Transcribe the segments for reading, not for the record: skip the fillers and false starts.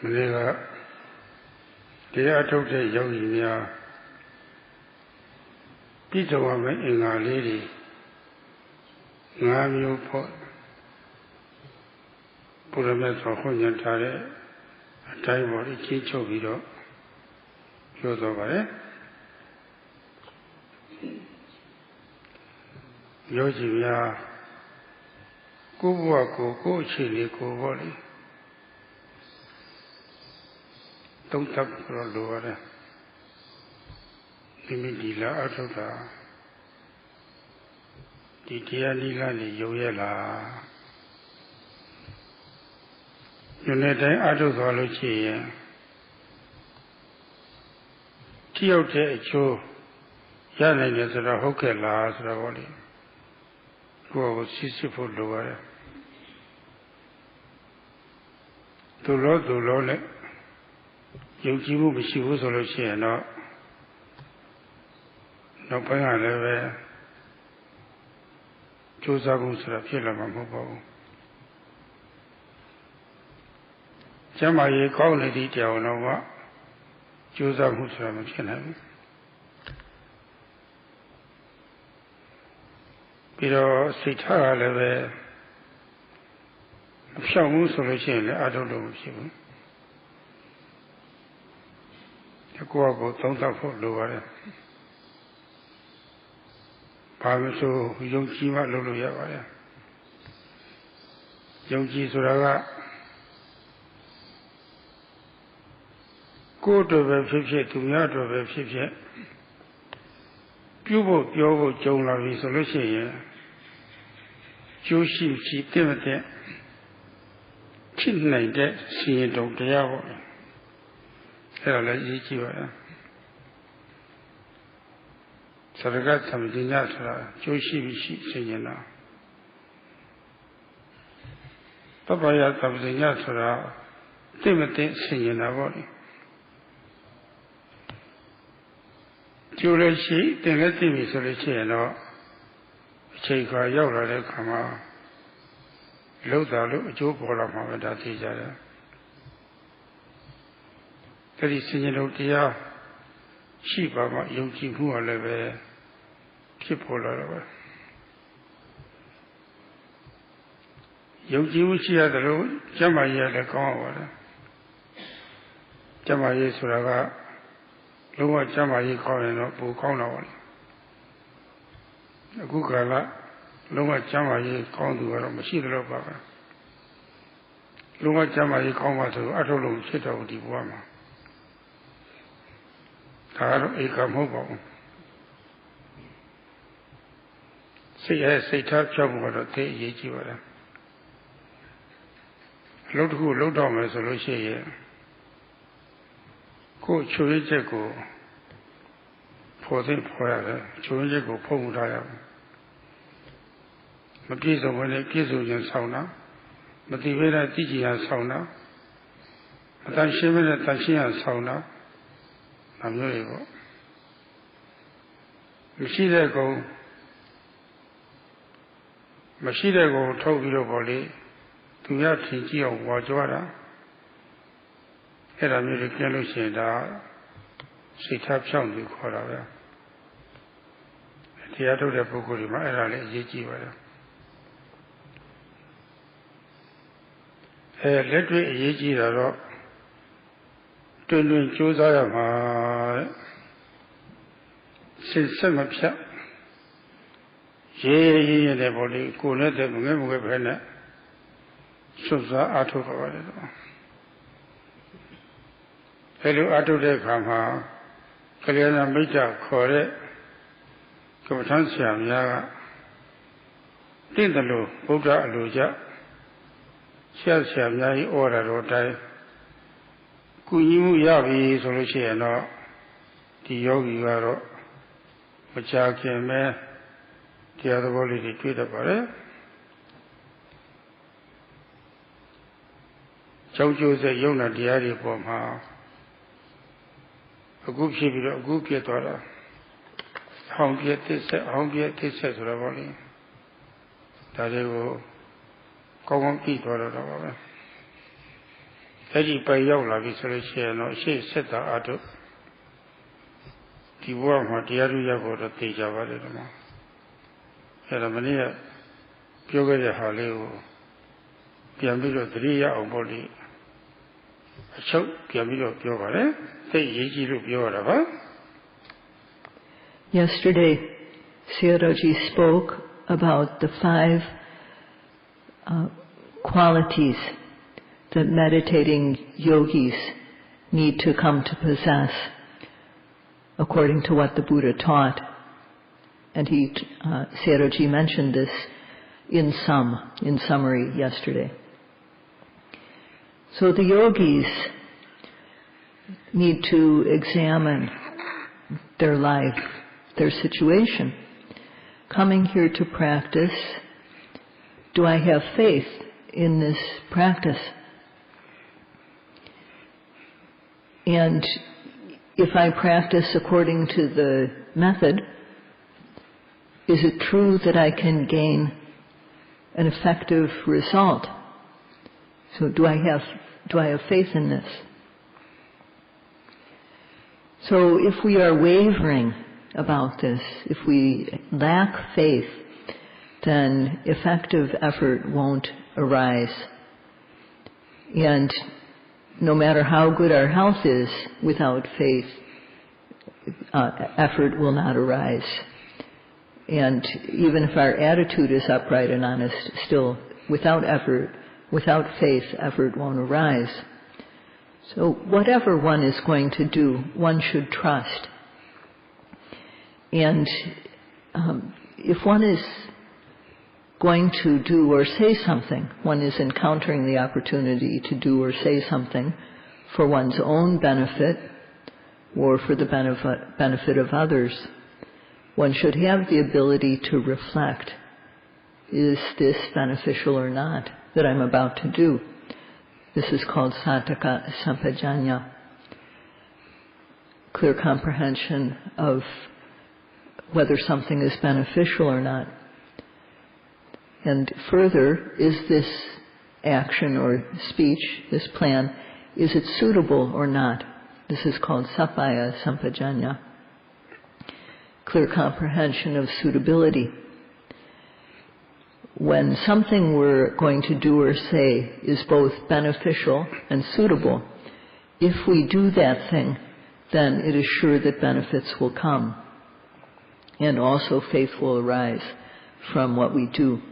Mlega, they are told the yogi, Peter woman in our lady, Namu pot, put a mess for Hunyan Tare, a time or a chicho video, goes over it. Yogi, go walk, go chili, go volley. Don't tap for lower. Dimidila out of the Tianila, the Yoyela. United out of Ology. Tiote, Joe, Yanan is a hooker last, Ravoli. Who was 60 foot lower. To Lord, Yogi will be she was Ology, no paying level. Josago Srapilla Mobile. Jamaye called the detail no what Josago Srapilla. Pero Sita level. Shamu solution, I don't know if you. The Guago don't have for lower. Pamaso, Yonki Luluya. Yonki Suraga. Go to the 50 to me out of the 50. Pupil, Yogo, Jonah, solution. Joshi, she Timothy. Tin like that, see it on the hour. Hell, I eat you. So I got something else, Joshi, saying now. Papa had something else, Timothy, saying now. Julie, she, then let me so the chair now. Take her yoga, come out. Loda, Joe Bola, that teacher. That is singing out the sheep of my Yogi who are leve, keep all over. Yogi, which he had the road, Jamaya the Kawa. Jamaya Suraga, Lower Jamaya calling up Bukona. Gugala. Lower Jamayi called to a machine of Baba. Lower Jamayi called to Atolum Shit of the Wama. Taro Eka Mobile. Say, touch of what a day Yijiwara. Lord who low down as a Lucia. Go Chuijago. For them forever. Chuijago Pomudaya. Matisa when a Kizu sauna, Mativera Tiji sauna, Matanshimina Tanshia sauna, Namurigo. Machida go Tokyo Boli, to Yati of Wajwara, Era American Sitap Sound you call her. Theatre de Pocurima era Yijiwara. Let me eat a rock. Don't choose I am since some of them. Yea, the body could let them remember when Susa out of it. Hello, out of the Kama, Kaliana Mita, Kore, Comatansia, Yaga, Tindalo, Buddha, Luja. Shall order or die. Could you Yavi solution or the yogi garo, which I can make the other body to treat about it? Jojo the Yona diary from her. A good ship, a good get order. How get this says Ravoli. That they will. Go on, keep all of အဲ့ဒီပိုင်ရောက်လာပြီဆိုလို့ရှိရင်တော့အရှိဆက်တာအတုဒီဘဝမှာတရားဓုရောက်ဖို့တော့သိကြပါလေတော့အဲ့ဒါမနေ့ကပြောခဲ့တဲ့ဟာလေးကိုပြန်ပြီးတော့သတိရအောင်ပေါ့လေအချုပ်ပြန်ပြီးတော့ပြောပါလေသိရေးကြည့်လို့ပြောရတာပါ Yesterday Sayadawgyi spoke about the 5 qualities that meditating yogis need to come to possess according to what the Buddha taught. And Sayadawgyi mentioned this in summary yesterday. So the yogis need to examine their life, their situation. Coming here to practice, do I have faith in this practice? And if I practice according to the method, is it true that I can gain an effective result? So do I have faith in this? So if we are wavering about this, if we lack faith, then effective effort won't arise. And no matter how good our health is, without faith, effort will not arise. And even if our attitude is upright and honest, still without effort, without faith, effort won't arise. So whatever one is going to do, one should trust. And if one is going to do or say something, one is encountering the opportunity to do or say something for one's own benefit or for the benefit of others, one should have the ability to reflect, is this beneficial or not, that I'm about to do? This is called sataka sampajanya, clear comprehension of whether something is beneficial or not. And further, is this action or speech, this plan, is it suitable or not? This is called sappaya sampajanya, clear comprehension of suitability. When something we're going to do or say is both beneficial and suitable, if we do that thing, then it is sure that benefits will come. And also faith will arise from what we do.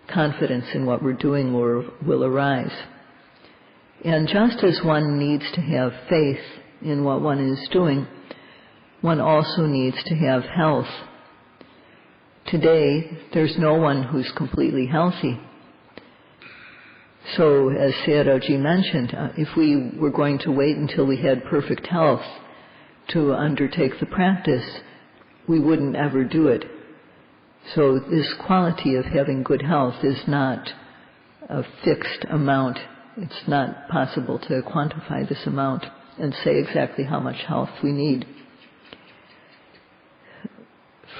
Confidence in what we're doing will arise. And just as one needs to have faith in what one is doing, one also needs to have health. Today, there's no one who's completely healthy. So, as Sayadawgyi mentioned, if we were going to wait until we had perfect health to undertake the practice, we wouldn't ever do it. So this quality of having good health is not a fixed amount. It's not possible to quantify this amount and say exactly how much health we need.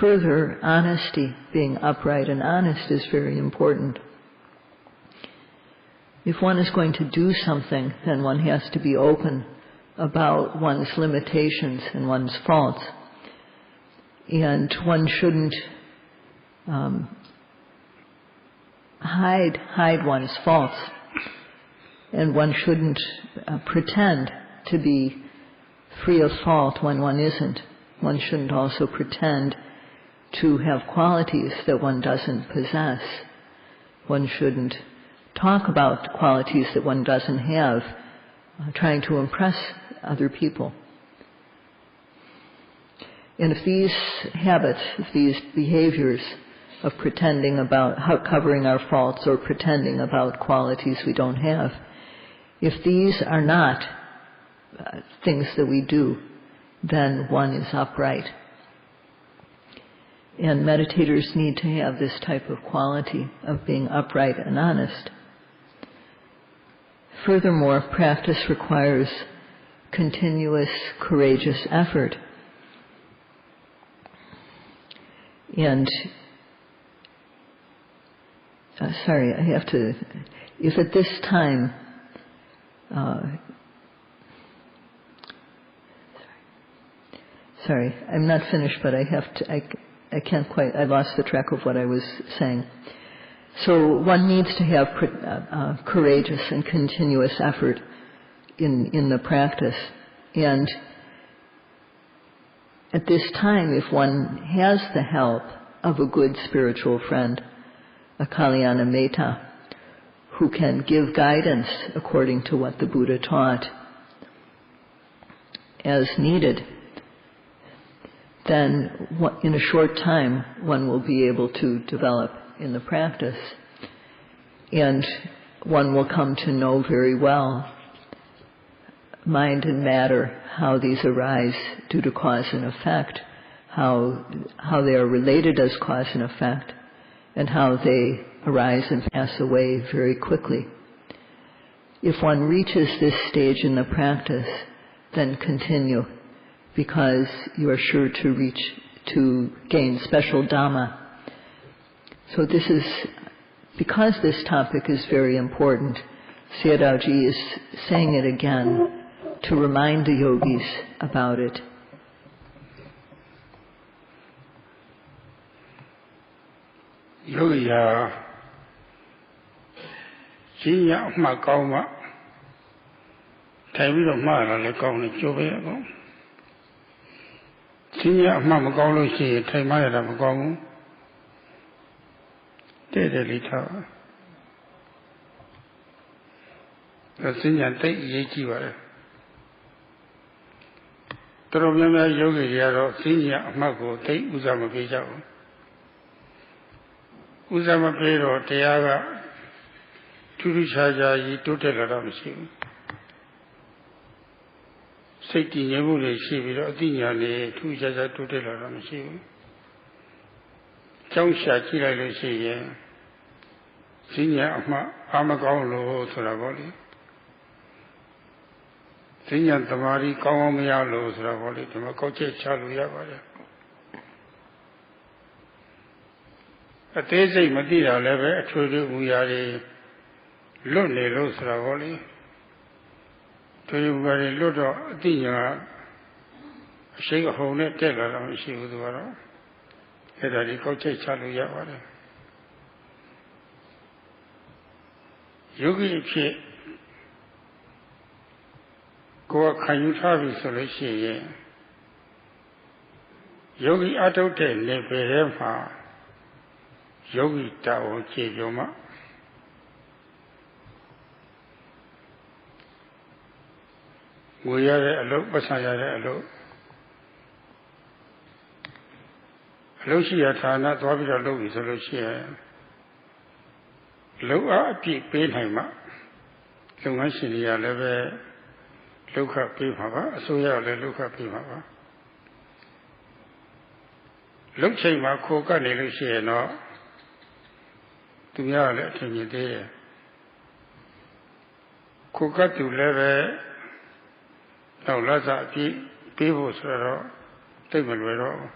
Further, honesty, being upright and honest, is very important. If one is going to do something, then one has to be open about one's limitations and one's faults. And one shouldn't hide one's faults. And one shouldn't pretend to be free of fault when one isn't. One shouldn't also pretend to have qualities that one doesn't possess. One shouldn't talk about qualities that one doesn't have, trying to impress other people. And if these habits, if these behaviors of pretending about covering our faults or pretending about qualities we don't have, if these are not things that we do, then one is upright. And meditators need to have this type of quality of being upright and honest. Furthermore, practice requires continuous, courageous effort. And, if at this time Sorry, I'm not finished, but I can't quite, I lost the track of what I was saying. So one needs to have courageous and continuous effort in the practice. And at this time, if one has the help of a good spiritual friend, a Kalyana Metta, who can give guidance according to what the Buddha taught as needed, then in a short time one will be able to develop in the practice, and one will come to know very well mind and matter, how these arise due to cause and effect, how they are related as cause and effect, and how they arise and pass away very quickly. If one reaches this stage in the practice, then continue, because you are sure to gain special Dhamma. So because this topic is very important, Sayadawgyi is saying it again to remind the yogis about it. Yogi Jinya Makauma Tabi Mara Lekon Jobe Jinya Mamakolo she Tamara Makamu Dedelita the Jinya take Yejiva Toromia Yogi Yaro Jinya Mako take Uzama Pijao Uzama Pero Teaga Turu Shaja Totelamshi Safety Yamule Shivi Dinyale, two Jaja Totelamshi Jongsha Kila Lucia Senior Amagolo Suravoli Senior Tamari Kawamialo Suravoli, Tamakoche Chaluya. A Tese Madia Leve, Trudy Uyari. Lonely Los Ravoli to you very little dinner, shake a whole net teller on she would wear. Had I coach Chaluya. Yogi go a Kayutavi solution. Yogi Atote Neperema Yogi Tao Chiyoma. We are a look, but I are a look. Lucia Tana, Wabita Look is a Lucia. Look up, Pinheimer. Lunasinia Leve, look up Pimava, so you are look up Pimava. Look, say my coca, Lucia, no. To me, I'll let him there. Coca to Leve. Now, Laza, people take me well.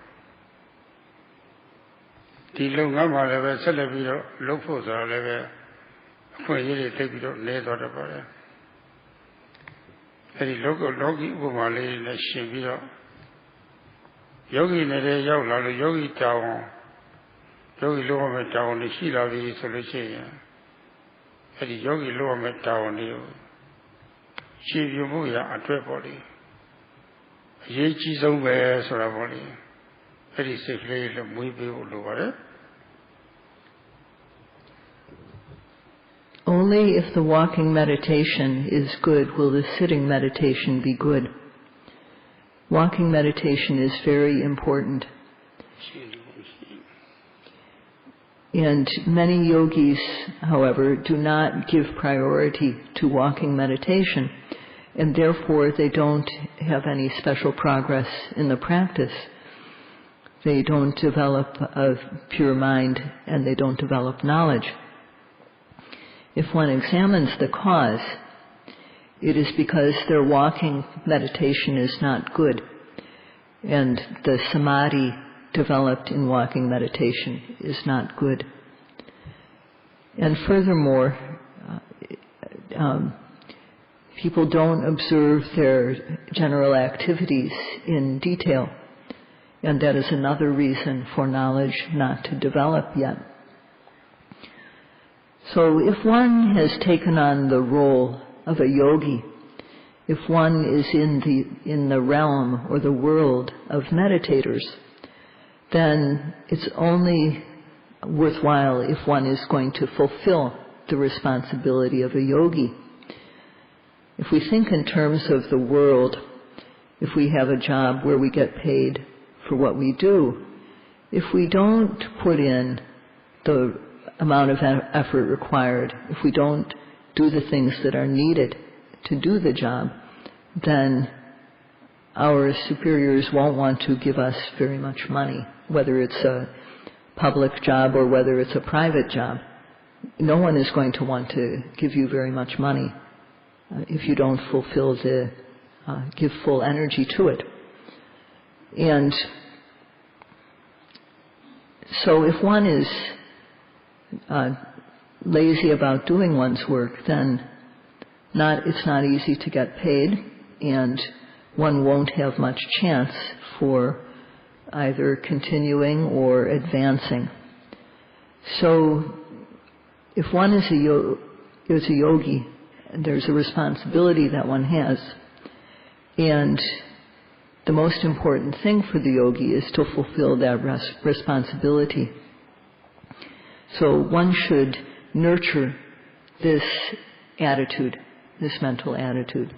The Lungama level, Celebio, Lopos are level, when you take it on late or about it. The local Logi woman lay in a shivio. Yogi Nere Yola, Yogi Town, Yogi Loma Town, the Shila V solution. The Yogi Loma Town, Chief Yumuya at Tripoli. Yechi's over Soravoli. Very safely, we will do it. Only if the walking meditation is good will the sitting meditation be good. Walking meditation is very important. And many yogis, however, do not give priority to walking meditation, and therefore they don't have any special progress in the practice. They don't develop a pure mind, and they don't develop knowledge. If one examines the cause, it is because their walking meditation is not good, and the samadhi developed in walking meditation is not good. And furthermore, People don't observe their general activities in detail, and that is another reason for knowledge not to develop yet. So if one has taken on the role of a yogi, if one is in the realm or the world of meditators, then it's only worthwhile if one is going to fulfill the responsibility of a yogi. If we think in terms of the world, if we have a job where we get paid for what we do, if we don't put in the amount of effort required, if we don't do the things that are needed to do the job, then our superiors won't want to give us very much money, whether it's a public job or whether it's a private job. No one is going to want to give you very much money if you don't fulfill give full energy to it. And so if one is lazy about doing one's work, then it's not easy to get paid, and one won't have much chance for either continuing or advancing. So if one is a yogi, there's a responsibility that one has, and the most important thing for the yogi is to fulfill that responsibility. So one should nurture this attitude, this mental attitude.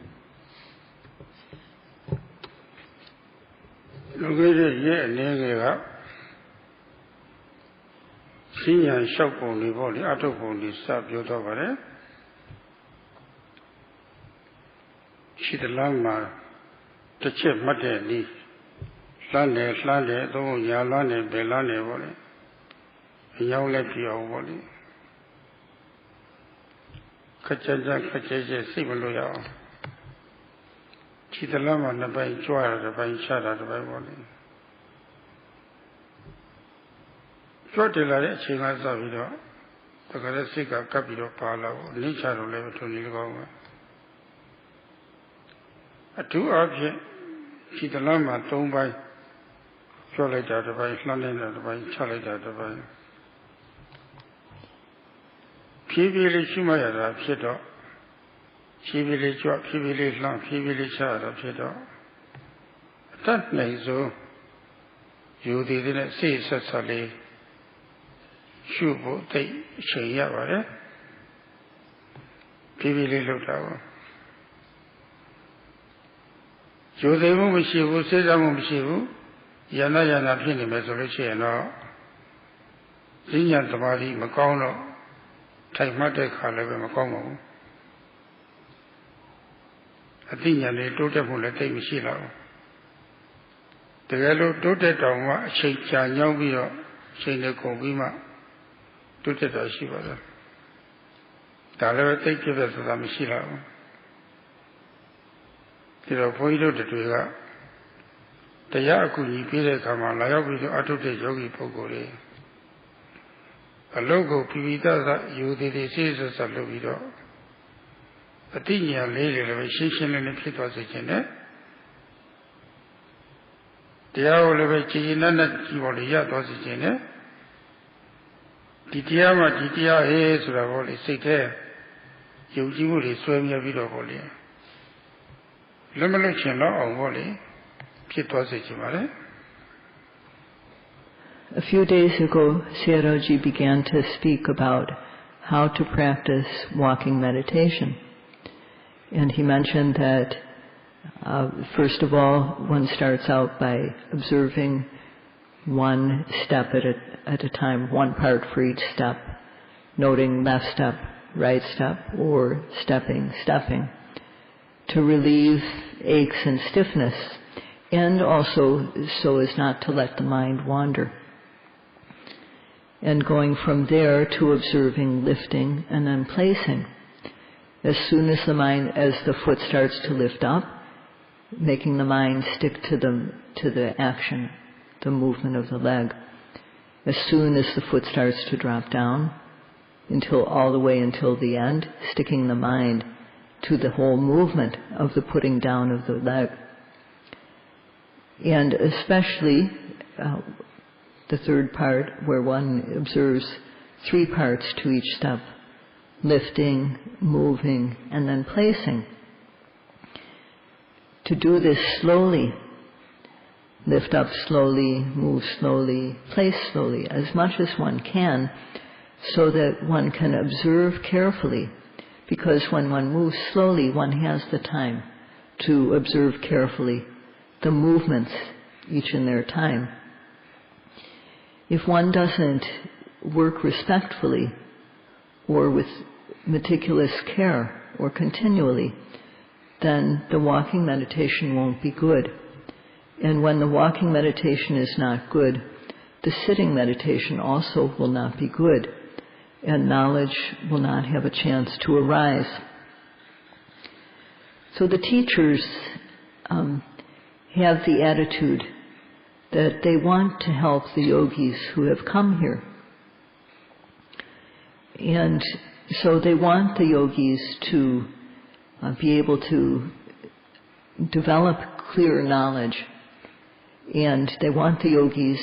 A few days ago, Sayadawgyi began to speak about how to practice walking meditation. And he mentioned that, first of all, one starts out by observing one step at a time, one part for each step, noting left step, right step, or stepping, to relieve aches and stiffness, and also so as not to let the mind wander. And going from there to observing lifting and then placing. As soon as the foot starts to lift up, making the mind stick to the action, the movement of the leg. As soon as the foot starts to drop down, all the way until the end, sticking the mind to the whole movement of the putting down of the leg. And especially the third part, where one observes 3 parts to each step: lifting, moving, and then placing. To do this slowly, lift up slowly, move slowly, place slowly, as much as one can, so that one can observe carefully. Because when one moves slowly, one has the time to observe carefully the movements, each in their time. If one doesn't work respectfully or with meticulous care or continually, then the walking meditation won't be good. And when the walking meditation is not good, the sitting meditation also will not be good, and knowledge will not have a chance to arise. So the teachers have the attitude that they want to help the yogis who have come here. And so they want the yogis to be able to develop clear knowledge, and they want the yogis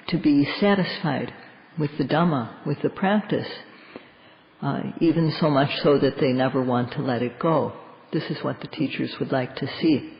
to be satisfied with the Dhamma, with the practice, even so much so that they never want to let it go. This is what the teachers would like to see.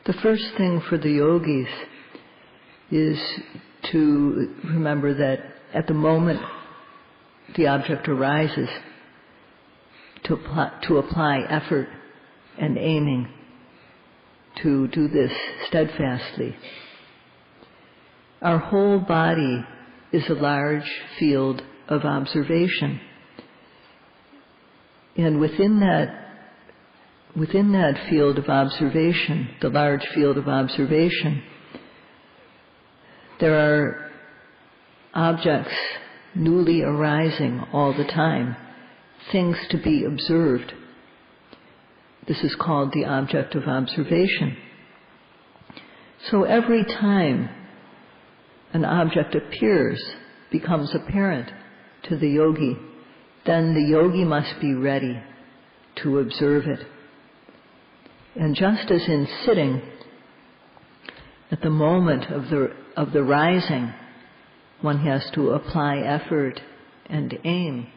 The first thing for the yogis is to remember that at the moment the object arises, to apply effort and aiming to do this steadfastly. Our whole body is a large field of observation. And within that field of observation, the large field of observation, there are objects newly arising all the time, things to be observed. This is called the object of observation. So every time an object appears, becomes apparent to the yogi, then the yogi must be ready to observe it. And just as in sitting, at the moment of the rising, one has to apply effort and aim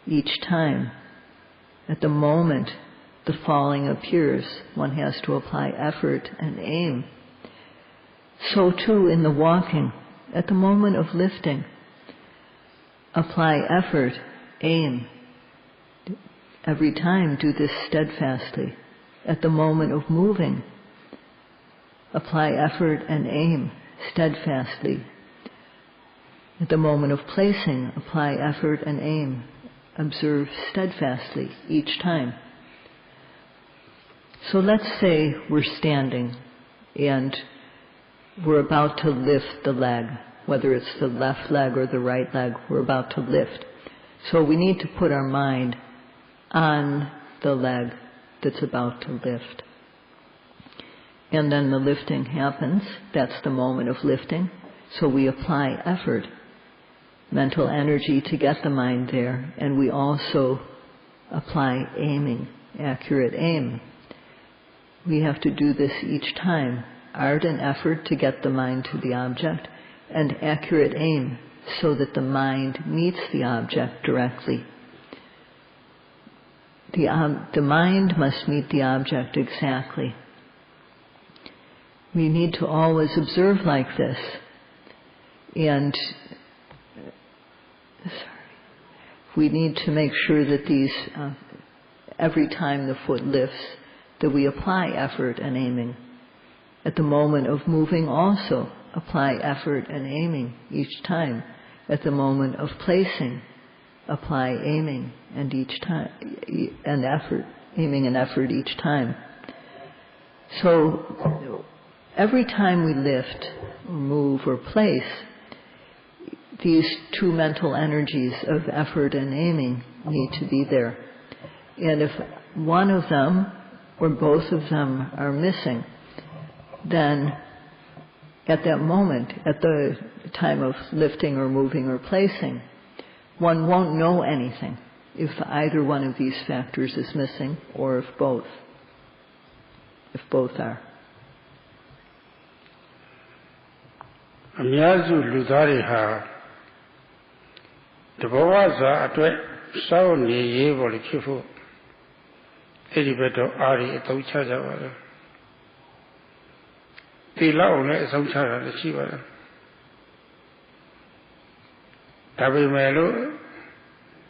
each time. At the moment the falling appears, one has to apply effort and aim. So too in the walking, at the moment of lifting, apply effort, aim. Every time do this steadfastly. At the moment of moving, apply effort and aim steadfastly. At the moment of placing, apply effort and aim. Observe steadfastly each time. So let's say we're standing and we're about to lift the leg, whether it's the left leg or the right leg, we're about to lift. So we need to put our mind on the leg that's about to lift. And then the lifting happens. That's the moment of lifting. So we apply effort, mental energy to get the mind there, and we also apply aiming, accurate aim. We have to do this each time. Ardent effort to get the mind to the object, and accurate aim so that the mind meets the object directly. The mind must meet the object exactly. We need to always observe like this. And we need to make sure that these, every time the foot lifts, that we apply effort and aiming. At the moment of moving also, apply effort and aiming each time. At the moment of placing, apply aiming and each time, and effort, aiming and effort each time. So every time we lift or move or place, these two mental energies of effort and aiming need to be there. And if one of them or both of them are missing, then at that moment, at the time of lifting or moving or placing, one won't know anything if either one of these factors is missing or if both are. အများစုလူသားတွေဟာတဘောဝစာအတွက်စောင့်နေရေးပေါ်လေဖြစ်ဖို့အဲ့ဒီဘက်တော့အားတွေအသုံးချကြပါလားဒီလောက်အောင်လည်းအဆုံးချတာလည်းရှိပါလားဒါပေမဲ့လို့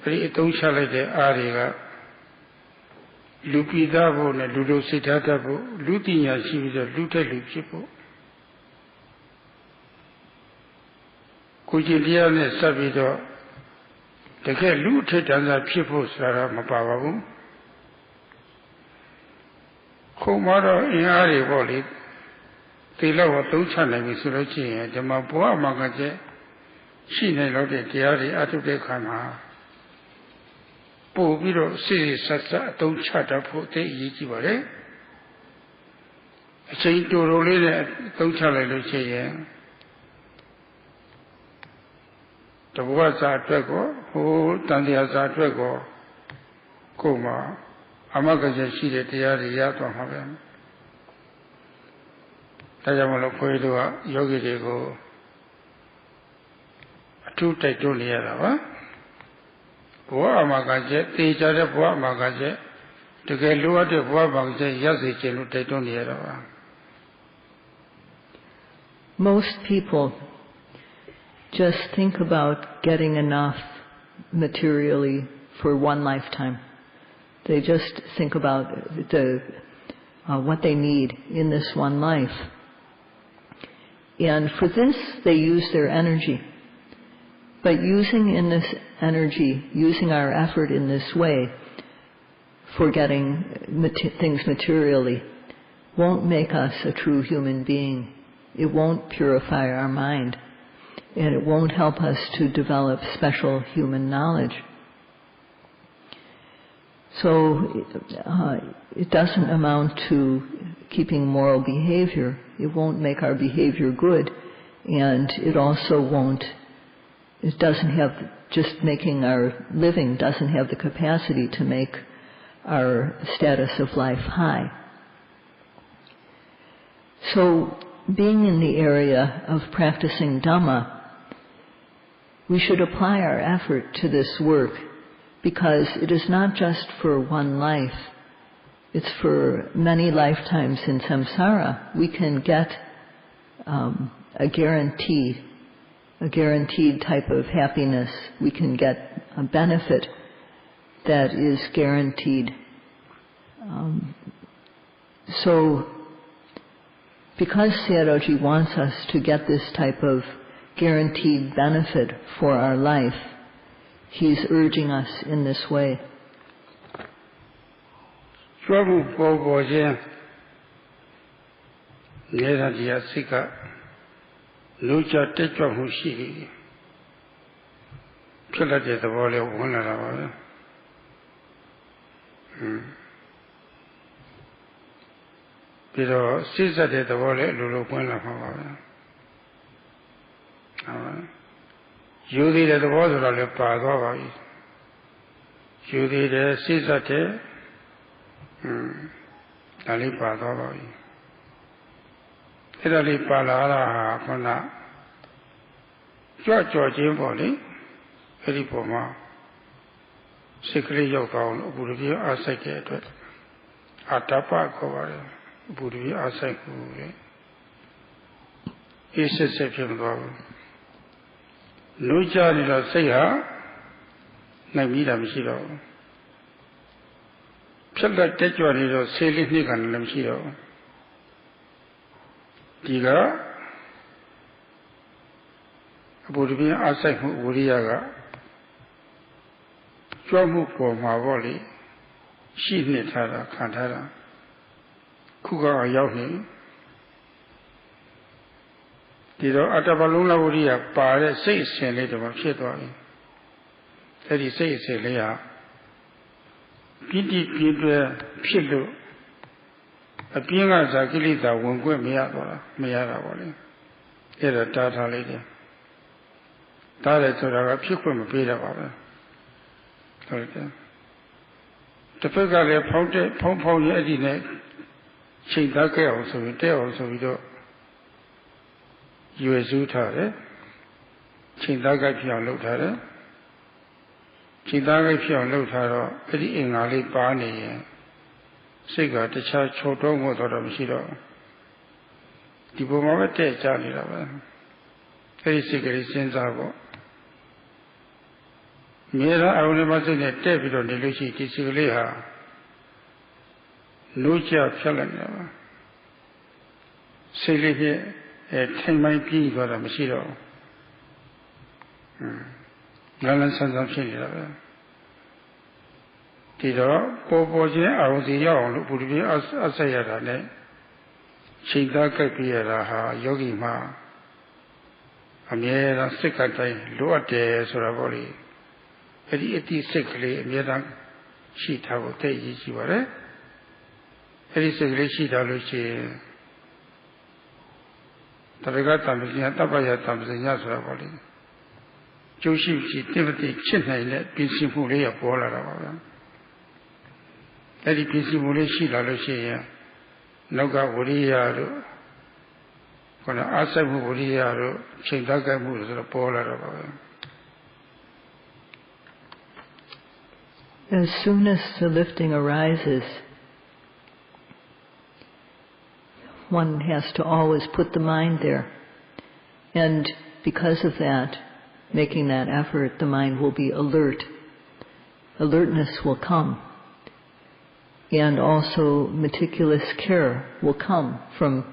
အဲ့ဒီအသုံးချလိုက်တဲ့အားတွေကလူပိသားဖို့နဲ့လူတို့စိတ်ထားတတ်ဖို့လူပညာရှိပြီးတော့လူတက်လူဖြစ်ဖို့ကိုကျင့်တရားနဲ့ဆက်ပြီးတော့တကယ်လူအထက်တန်းစားဖြစ်ဖို့ဆိုတာမပါပါဘူးခုမှတော့အင်အားတွေပေါ့လေဒီလောက်တော့သုံးချနိုင်ပြီဆိုလို့ရှိရင်ဒီမှာဘဝမှာကကျရှိနေလို့တဲ့တရားတွေအထုတဲ့ခါမှာပို့ပြီးတော့စိတ်ဆက်ဆက်အသုံးချတတ်ဖို့အသေးအရေးကြီးပါလေအချိန်တိုတိုလေးနဲ့အသုံးချလိုက်လို့ရှိရင်တဘဝစာအတွက်ကိုဟိုတန်တရားစာအတွက်ကိုကိုယ်မှာအမဂ္ဂကျရှိတဲ့တရားတွေရသွားမှာပဲဒါကြောင့်မလို့ခွေးတို့ကယောဂီတွေကိုအထူးတိုက်တွန်းနေရတာပါဘဝအမဂ္ဂကျတေချာတဲ့ဘဝအမဂ္ဂကျတကယ်လိုအပ်တဲ့ဘဝအမဂ္ဂကျရစေခြင်းလို့တိုက်တွန်းနေရတာပါ Most people just think about getting enough materially for one lifetime. They just think about what they need in this one life. And for this, they use their energy. But using our effort in this way for getting things materially won't make us a true human being. It won't purify our mind, and it won't help us to develop special human knowledge. So it doesn't amount to keeping moral behavior. It won't make our behavior good, and it also won't, it doesn't have, just making our living doesn't have the capacity to make our status of life high. So being in the area of practicing Dhamma, we should apply our effort to this work, because it is not just for one life, it's for many lifetimes in samsara. We can get a guaranteed type of happiness. We can get a benefit that is guaranteed. So because Sayadawgyi wants us to get this type of guaranteed benefit for our life, he's urging us in this way. As soon as the lifting arises, one has to always put the mind there. And because of that, making that effort, the mind will be alert. Alertness will come. And also meticulous care will come from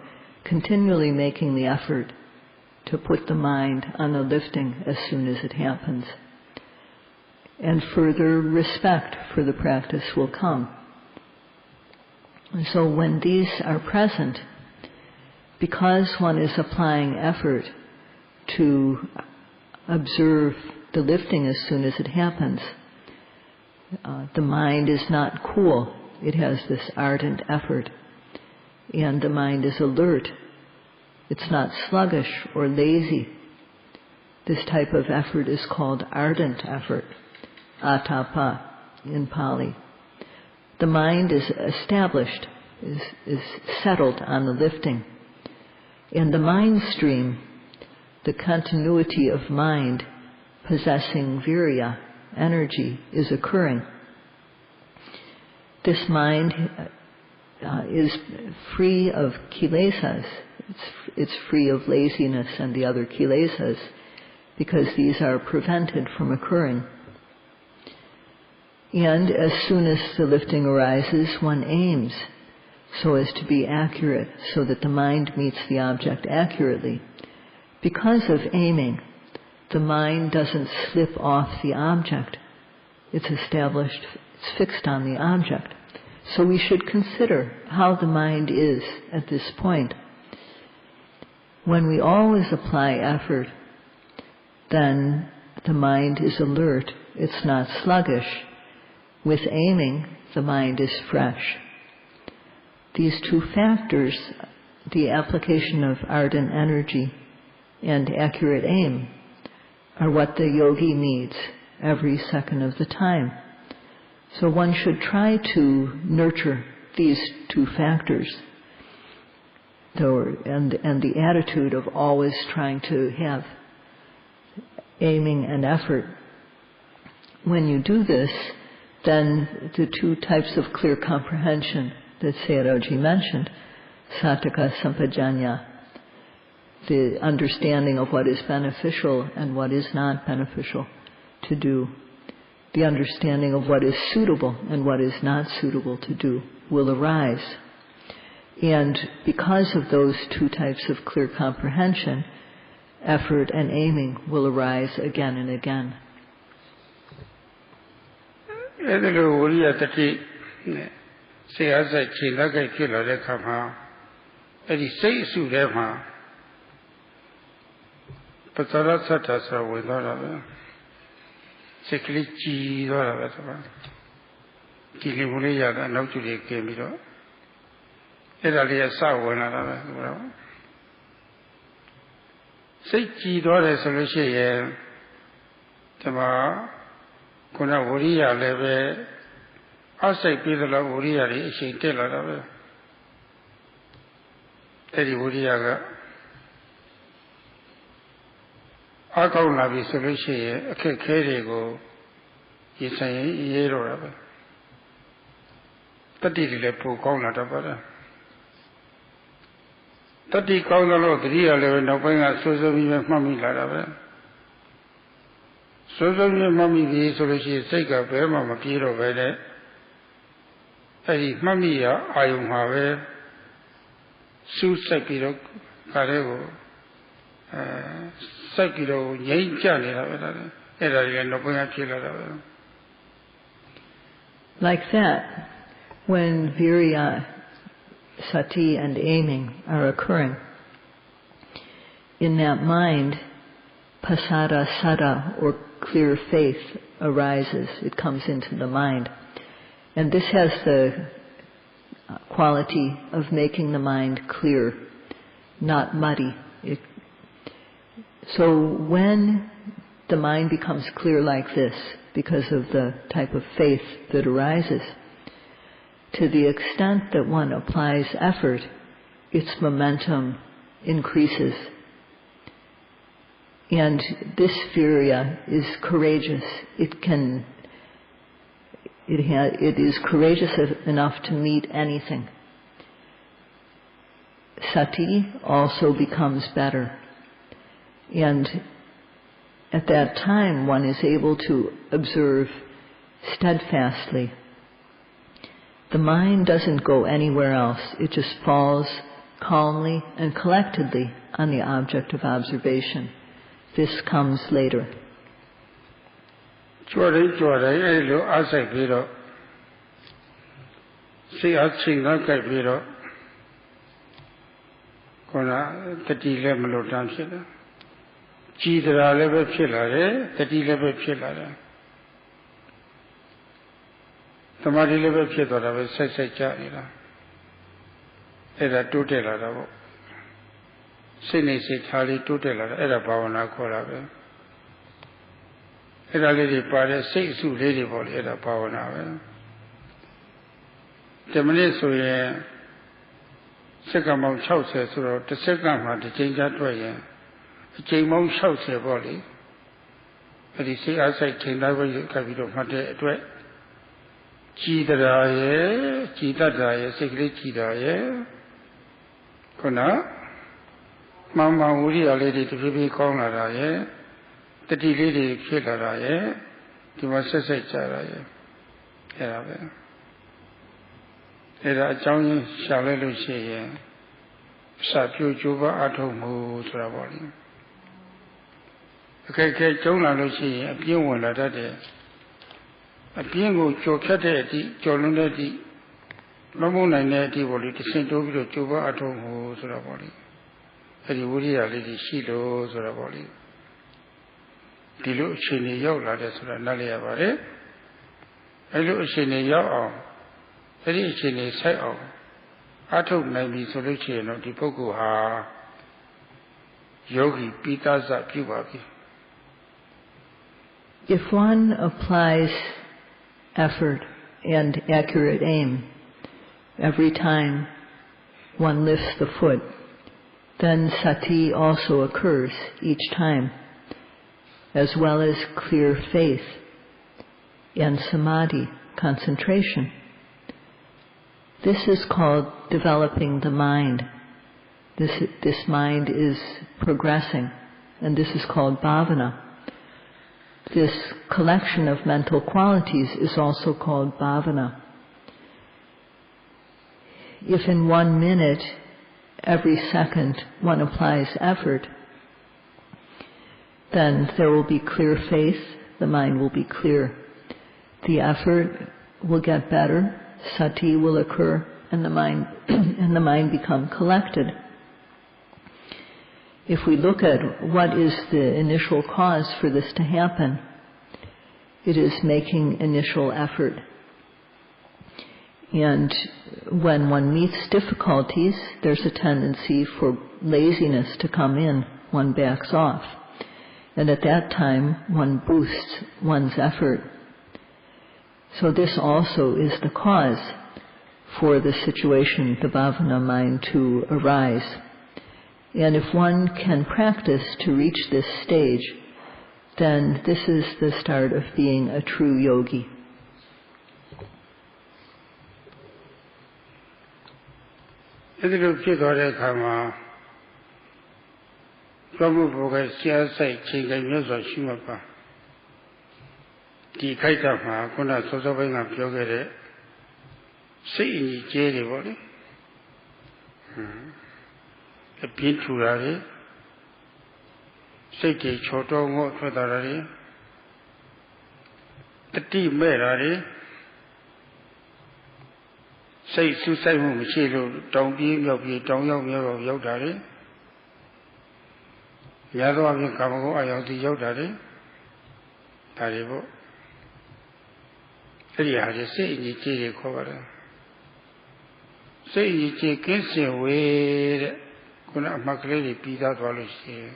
continually making the effort to put the mind on the lifting as soon as it happens. And further respect for the practice will come. And so when these are present, because one is applying effort to observe the lifting as soon as it happens, the mind is not cool. It has this ardent effort. And the mind is alert. It's not sluggish or lazy. This type of effort is called ardent effort, atapa in Pali. The mind is established, is settled on the lifting. And the mind stream, the continuity of mind possessing virya, energy, is occurring. This mind is free of kilesas. It's free of laziness and the other kilesas, because these are prevented from occurring. And as soon as the lifting arises, one aims so as to be accurate, so that the mind meets the object accurately. Because of aiming, the mind doesn't slip off the object. It's established, it's fixed on the object. So we should consider how the mind is at this point. When we always apply effort, then the mind is alert, it's not sluggish. With aiming, the mind is fresh. These two factors, the application of ardent energy and accurate aim, are what the yogi needs every second of the time. So one should try to nurture these two factors, and the attitude of always trying to have aiming and effort. When you do this, then the two types of clear comprehension that Sayadawgyi mentioned, sataka sampajanya, the understanding of what is beneficial and what is not beneficial to do, the understanding of what is suitable and what is not suitable to do, will arise. And because of those two types of clear comprehension, effort and aiming will arise again and again. Tati kaudalo triya level no penga sozo mami lara. Sozo mami vi solution seka bema mapiro vele. Eri mami ya ayung have su sekiro karego sekiro yei chane la. Era no penga chila. Like that, when virya, sati and aiming are occurring, in that mind, pasada sada, or clear faith, arises. It comes into the mind. And this has the quality of making the mind clear, not muddy. So when the mind becomes clear like this, because of the type of faith that arises, to the extent that one applies effort, its momentum increases. And this virya is courageous. It is courageous enough to meet anything. Sati also becomes better. And at that time, one is able to observe steadfastly. The mind doesn't go anywhere else. It just falls calmly and collectedly on the object of observation. This comes later. စိတ်အားချိန်ကကြိုက်ပြီးတော့ခုနတတိလည်းမလို့တမ်းဖြစ်တယ်ကြည်တရာလည်းပဲဖြစ်လာတယ်တတိလည်းပဲဖြစ်လာတယ်သမာဓိလည်းပဲဖြစ်သွားတာပဲဆက်ဆက်ကြနေတာအဲ့ဒါတိုးတက်လာတာပေါ့စိတ်နဲ့စိတ်ထားလေးတိုးတက်လာတာအဲ့ဒါဘာဝနာခေါ်တာပဲအဲ့ဒါလေးတွေပါတဲ့စိတ်အစုလေးတွေပေါ့လေအဲ့ဒါဘာဝနာပဲ10မိနစ်ဆိုရင်စက္ကန့်ပေါင်း60ဆိုတော့တစ်စက္ကန့်မှာတစ်ချိန်ကြာတွက်ရင်အချိန်ပေါင်း60ပေါ့လေအဲ့ဒီစိတ်အားစိတ်ချိန်သားပဲခပ်ပြီးတော့မှတ်တဲ့အတွက်ကြည်တရာရဲ့ကြည်တတ်တာရဲ့စိတ်ကလေးကြည်တာရဲ့ခုနမှန်မှန်ဝိရိယလေးတွေတဖြည်းဖြည်းကောင်းလာတာရဲ့တတိလေးတွေဖြစ်လာတာရဲ့ဒီမှာဆက်ဆက်ကြတာရဲ့အဲ့ဒါပဲအဲ့ဒါအကြောင်းရင်းရှာလိုက်လို့ရှိရင်စပြိုကျိုးပါအထုံးမှုဆိုတာပေါ့လေအခက်အခဲကျုံးလာလို့ရှိရင်အပြင်းဝင်လာတတ်တယ်အပြင်းကိုကြော်ဖြတ်တဲ့အထိကြော်လွန်တဲ့အထိမမုန်းနိုင်တဲ့အထိပေါ့လေတဆင့်တိုးပြီးတော့ကျိုးပါအထုံးမှုဆိုတာပေါ့လေအဲ့ဒီဝိရိယလေးတွေရှိလို့ဆိုတာပေါ့လေဒီလိုအခြေအနေရောက်လာတဲ့ဆိုတာနားလည်ရပါတယ်အဲ့လိုအခြေအနေရောက်အောင်အဲ့ဒီအခြေအနေဆိုင်အောင်အထုတ်နိုင်ပြီဆိုလို့ရှိရင်တော့ဒီပုဂ္ဂိုလ်ဟာယောဂီပိဋကပြုပါပြီ If one applies effort and accurate aim every time one lifts the foot, then sati also occurs each time, as well as clear faith and samadhi, concentration. This is called developing the mind. This mind is progressing, and this is called bhavana. This collection of mental qualities is also called bhavana. If in 1 minute, every second, one applies effort, then there will be clear faith, the mind will be clear. The effort will get better, sati will occur, and the mind become collected. If we look at what is the initial cause for this to happen, it is making initial effort. And when one meets difficulties, there's a tendency for laziness to come in, one backs off. And at that time, one boosts one's effort. So this also is the cause for the situation, the bhavana mind, to arise. And if one can practice to reach this stage, then this is the start of being a true yogi. အဲဒီလိုဖြစ်သွားတဲ့အခါမှာသောမှုဘောကဆရာဆိုင်ချိန်ကြမြတ်စွာရှိမှပါဒီခိုက်တာမှာခုနစောစောပိုင်းကပြောခဲ့တဲ့စိတ်အညီကျဲတွေပေါ့လေအပြင်းထူတာတွေစိတ်တွေချော်တော်ငေါ့ထွက်တာတွေတတိမဲ့တာတွေစိတ်ဆူဆိုင်မှုမရှိလို့တောင်ပြေးမြောက်ပြေးတောင်ရောက်မြောက်ရောက်တာတွေရသောအပြင်ကာမဂုဏ်အယောင်စီရောက်တာတွေဒါတွေပေါ့အဲ့ဒီဟာတွေစိတ်အညီကြည်တွေခေါ်ပါတယ်စိတ်အညီကြည်ကင်းစင်ဝေးတဲ့ခုနအမှတ်ကလေးတွေပြီးသားသွားလို့ရှိရင်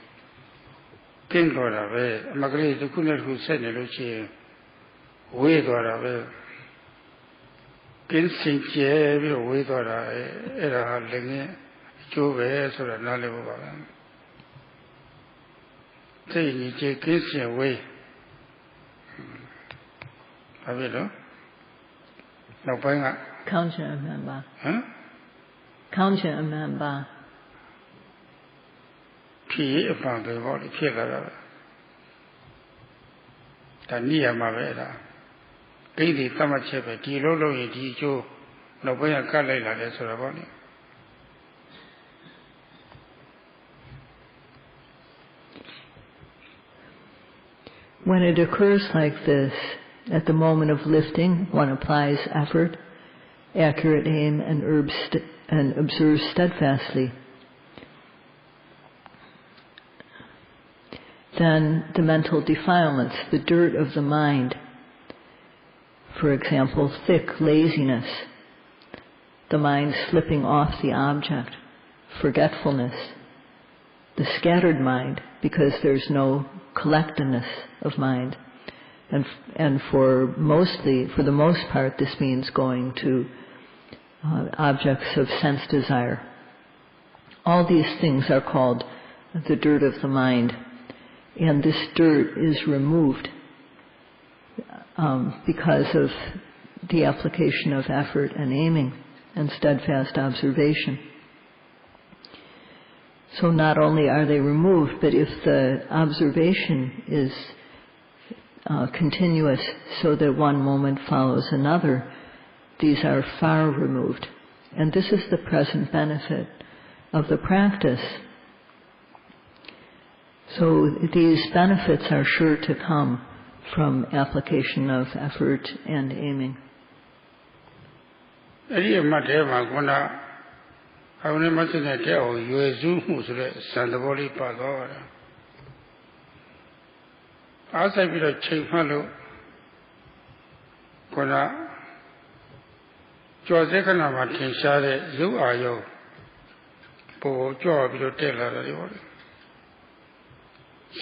ကင်းသွားတာပဲအမှတ်ကလေးတစ်ခုနဲ့တစ်ခုဆက်နေလို့ရှိရင်ဝေးသွားတာပဲကင်းစင်ကျဲပြီးတော့ဝေးသွားတာအဲ့ဒါဟာလည်းငင်းအကျိုးပဲဆိုတာနားလည်ဖို့ပါပဲစိတ်ညီကြည်ကင်းစင်ဝေးဘာဖြစ်လို့နောက်ပိုင်းကကောင်းချင်အမှန်ပါကောင်းချင်အမှန်ပါဖြစ်အမှန်ပဲပေါ့လေဖြစ်လာတာပဲဒါနိယမှာပဲဒါဒိဋ္ဌိသတ်မှတ်ချက်ပဲဒီလိုလုပ်ရင်ဒီအကျိုးနောက်ပိုင်းကကတ်လိုက်လာတယ်ဆိုတာပေါ့လေ When it occurs like this, at the moment of lifting, one applies effort, accurate aim, and observe steadfastly. Then the mental defilements, the dirt of the mind. For example, thick laziness, the mind slipping off the object, forgetfulness, the scattered mind, because there's no collectedness of mind. And for the most part, this means going to objects of sense desire. All these things are called the dirt of the mind. And this dirt is removed because of the application of effort and aiming and steadfast observation. So not only are they removed, but if the observation is continuous so that one moment follows another, these are far removed. And this is the present benefit of the practice. So these benefits are sure to come from application of effort and aiming.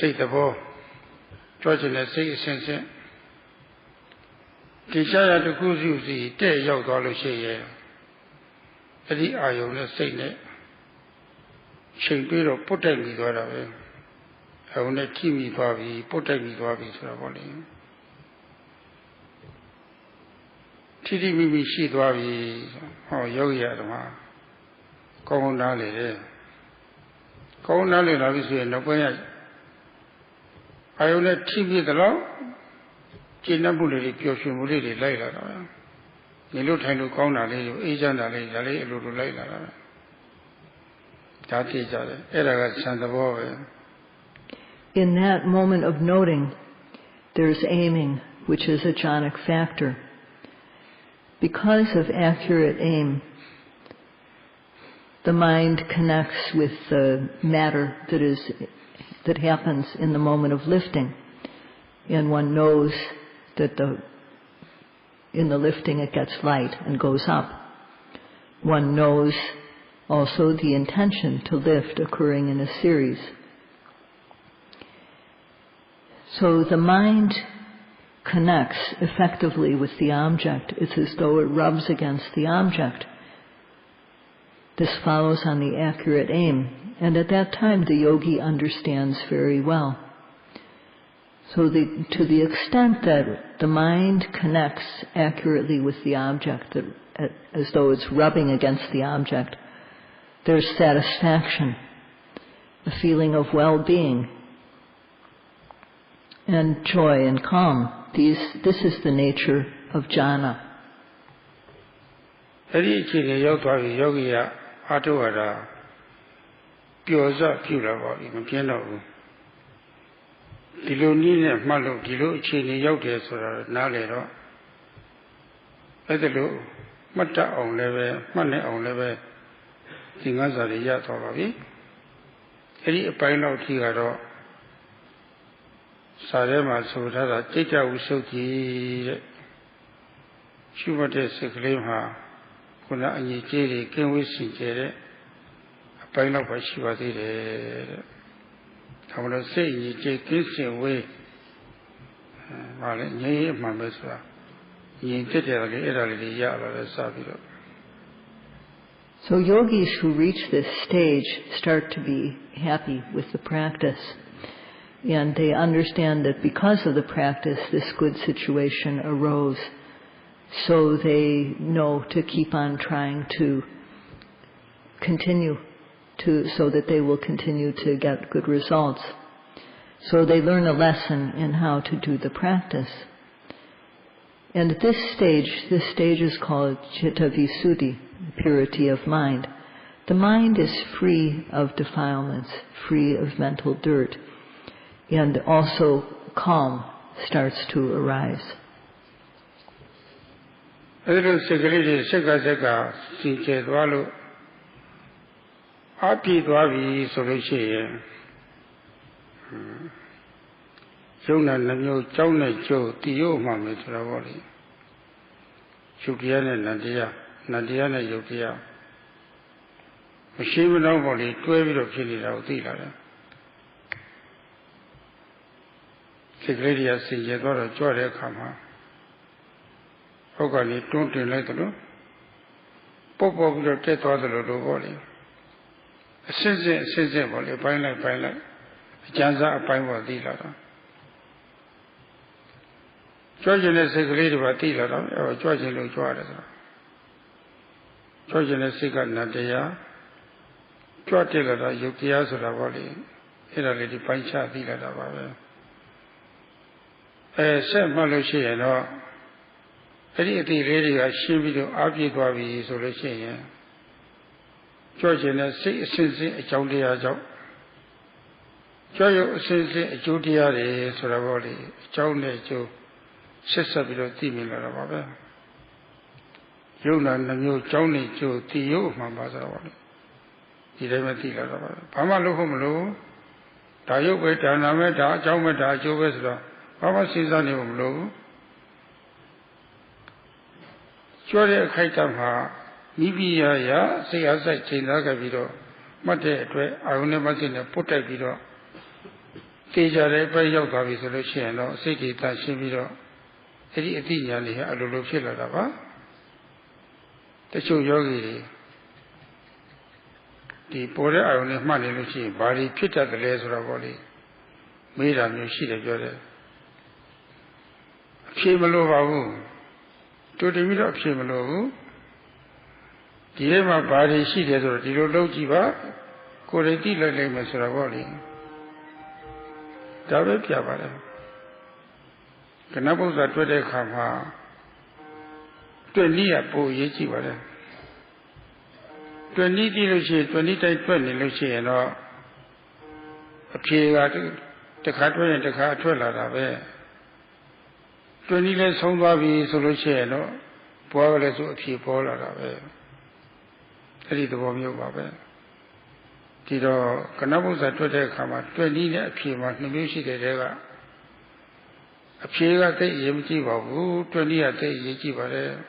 Say the ball, George and the say sense. Desire to go to the day young dollar say, Eddie Iona say net. Shake bit of protect me, whatever. I want to keep me, Bobby, protect me, Bobby, so I want him. Titty me, she, Bobby, or Yogi Adama. Go on down there. Go on down there, obviously, and no way. I only TV the law. Jinabuli, Pioshumuli, Layla. You look into Kona, Asian, a little Layla. That is Era Santa Boy. In that moment of noting, there's aiming, which is a jhanic factor. Because of accurate aim, the mind connects with the matter that happens in the moment of lifting. And one knows that in the lifting it gets light and goes up. One knows also the intention to lift occurring in a series. So the mind connects effectively with the object. It's as though it rubs against the object. This follows on the accurate aim. And at that time, the yogi understands very well. So to the extent that the mind connects accurately with the object, as though it's rubbing against the object, there's satisfaction, a feeling of well-being, and joy and calm. This is the nature of jhana. Sarema Sudara, Tita Usuki, Shubate Seklima, Kuna Anjiri, King Wissin, a pine of Shivati. I want to say, you take this away. Malay, my Mesra. You get it, Yara, Savio. So yogis who reach this stage start to be happy with the practice. And they understand that because of the practice, this good situation arose. So they know to keep on trying to continue so that they will continue to get good results. So they learn a lesson in how to do the practice. And at this stage is called Chitta Visuddhi, purity of mind. The mind is free of defilements, free of mental dirt. And also calm starts to arise. Little security, Seka, Sinche, Dwalu, Api Dwavi, Solution. Jonah Namu, Jonah Joe, Dio Mamma Travoli. Chukiana Nadia, Nadiana Yukia. She will normally 12 of Chili out the Secretary of Sayadawgyi U Panditabhivamsa. Ogani don't like the Pop of your death or the body. A sensible, a pilot, a Janza, a pine was the letter. Georgian is secretary of the letter, or Georgian Lujuada. Georgian is secret Nadia, Georgia, Yukia, so the body, Italy, the Pancha, the letter. Said Malushi and all. Any of the lady I should be to Abi Dwavi is Olushi. Georgian since a Jaudia job. Joyo since a Judia is Soravoli, Jones to Sister below Timila Baba. Yuna Namu Johnny to Tio, Mamma. He never think about it. Pamalu, Tayo wait and Ameta, Jometa, Jovesra. Pama sees on him low. Surely a Kaitama, Mibia, say as I say Nagavido, Mate, I will never see a Potavido. Teja, by Yoga resolution, or Siki Tashimido, Eddie Etiani, I don't know Shilava. The show yogi. The border I only money Lucy, body pit at the laser of body. Made on your sheet of your Shimalovu. To the middle of Shimalovu. The name of body sheet as a Dilogiva, Correti la Lema Saravoli. David Yavara. Canabos at Twitter Kama. To Nia Po Yechivara. 20 Lucy, 20 times 20 Lucy and all. A pig at the catway and the car 12 20 less home baby solution, poor less of people are very the bomb you babe. Tito Canabos at Twitter come at 20 a pig at the music a pig at the empty babu, 20 at the Yichibare,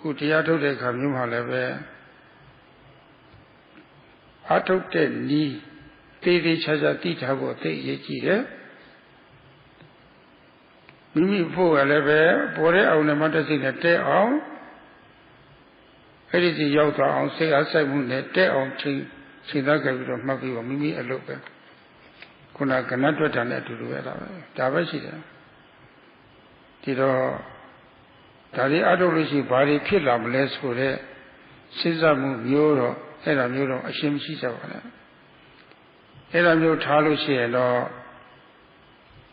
who theatre they come you have. I took the knee, they charge teacher what they eat. Mimi for a level, Bore on the matters in a day on. It is a yoga on say as I would net day on Chinaga with Mavi or Mimi a look. Kuna cannot return to do it. Davashida. Tito Tari Adolusi body kill up less for it. Sizamu Euro. Era Muro, a shame she's over there. Era Muro Talusi and all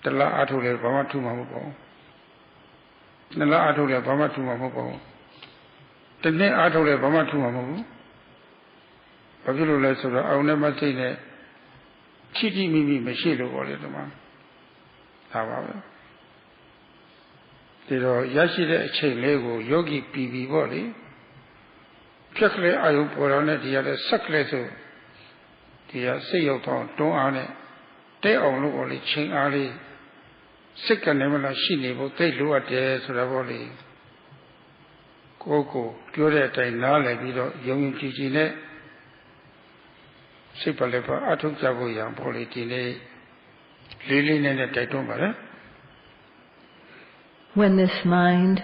the La Atole Bama to Mamubo. The La Atole Bama to Mamubo. The Ne Atole Bama to Mamubo. Pavilu less of the I'll never say that Chiti Mimi Machilo or the man. However, the Yashida Che Lego Yogi PB body. Chuckle, I hope on it, the other suckle to the say of don't on it. They all look only ching ali. Sick and never like she neighbor, they look at the Suravoli. Coco, good at a nale, young Gigine. Sipalepa, I took Javo young Politine, Lily and a tattoo. When this mind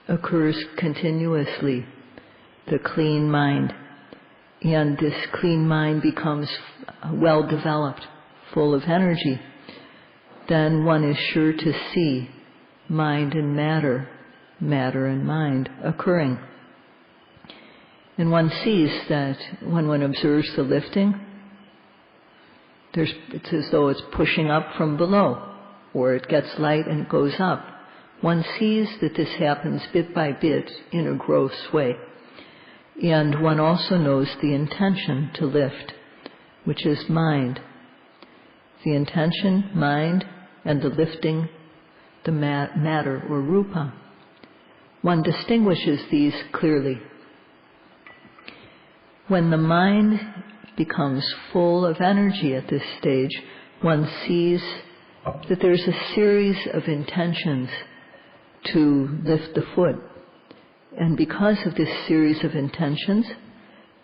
occurs continuously, the clean mind, and this clean mind becomes well developed, full of energy, then one is sure to see mind and matter, matter and mind occurring. And one sees that when one observes the lifting, it's as though it's pushing up from below, or it gets light and goes up. One sees that this happens bit by bit in a gross way. And one also knows the intention to lift, which is mind. The intention, mind, and the lifting, the matter or rupa. one distinguishes these clearly. When the mind becomes full of energy at this stage, one sees that there's a series of intentions to lift the foot. And because of this series of intentions,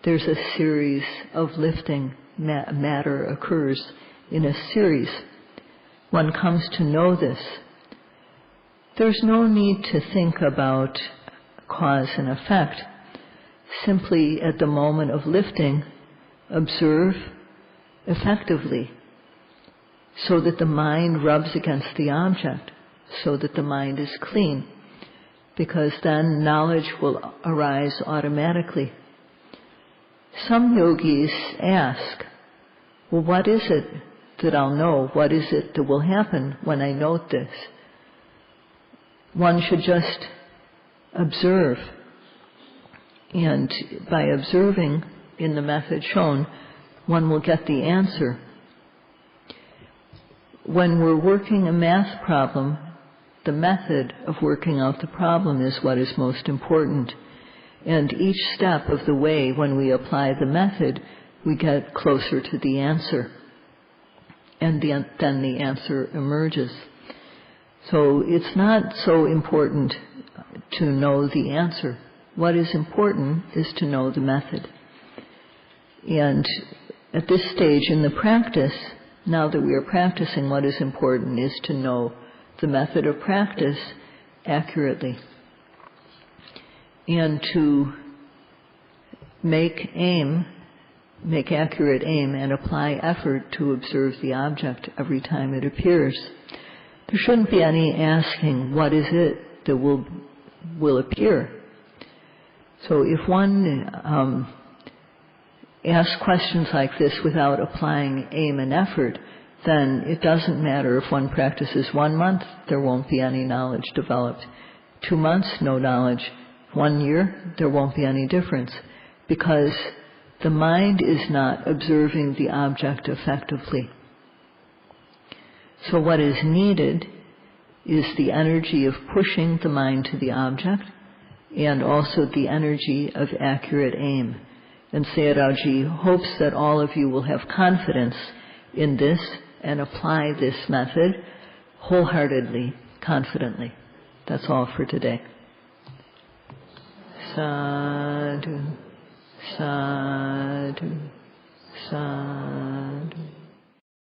there's a series of lifting. Matter occurs in a series. One comes to know this. There's no need to think about cause and effect. Simply at the moment of lifting, observe effectively so that the mind rubs against the object, so that the mind is clean, because then knowledge will arise automatically. Some yogis ask, well, what is it that I'll know? What is it that will happen when I note this? One should just observe. And by observing in the method shown, one will get the answer. When we're working a math problem, the method of working out the problem is what is most important. And each step of the way, when we apply the method, we get closer to the answer. And then the answer emerges. So it's not so important to know the answer. What is important is to know the method. And at this stage in the practice, now that we are practicing, what is important is to know the method of practice accurately. And to make accurate aim and apply effort to observe the object every time it appears. There shouldn't be any asking, what is it that will appear? So if one asks questions like this without applying aim and effort, then it doesn't matter if one practices 1 month, there won't be any knowledge developed. 2 months, no knowledge. 1 year, there won't be any difference, because the mind is not observing the object effectively. So what is needed is the energy of pushing the mind to the object, and also the energy of accurate aim. And Sayadawgyi hopes that all of you will have confidence in this and apply this method wholeheartedly, confidently. That's all for today. Sadhu, sadhu, sadhu.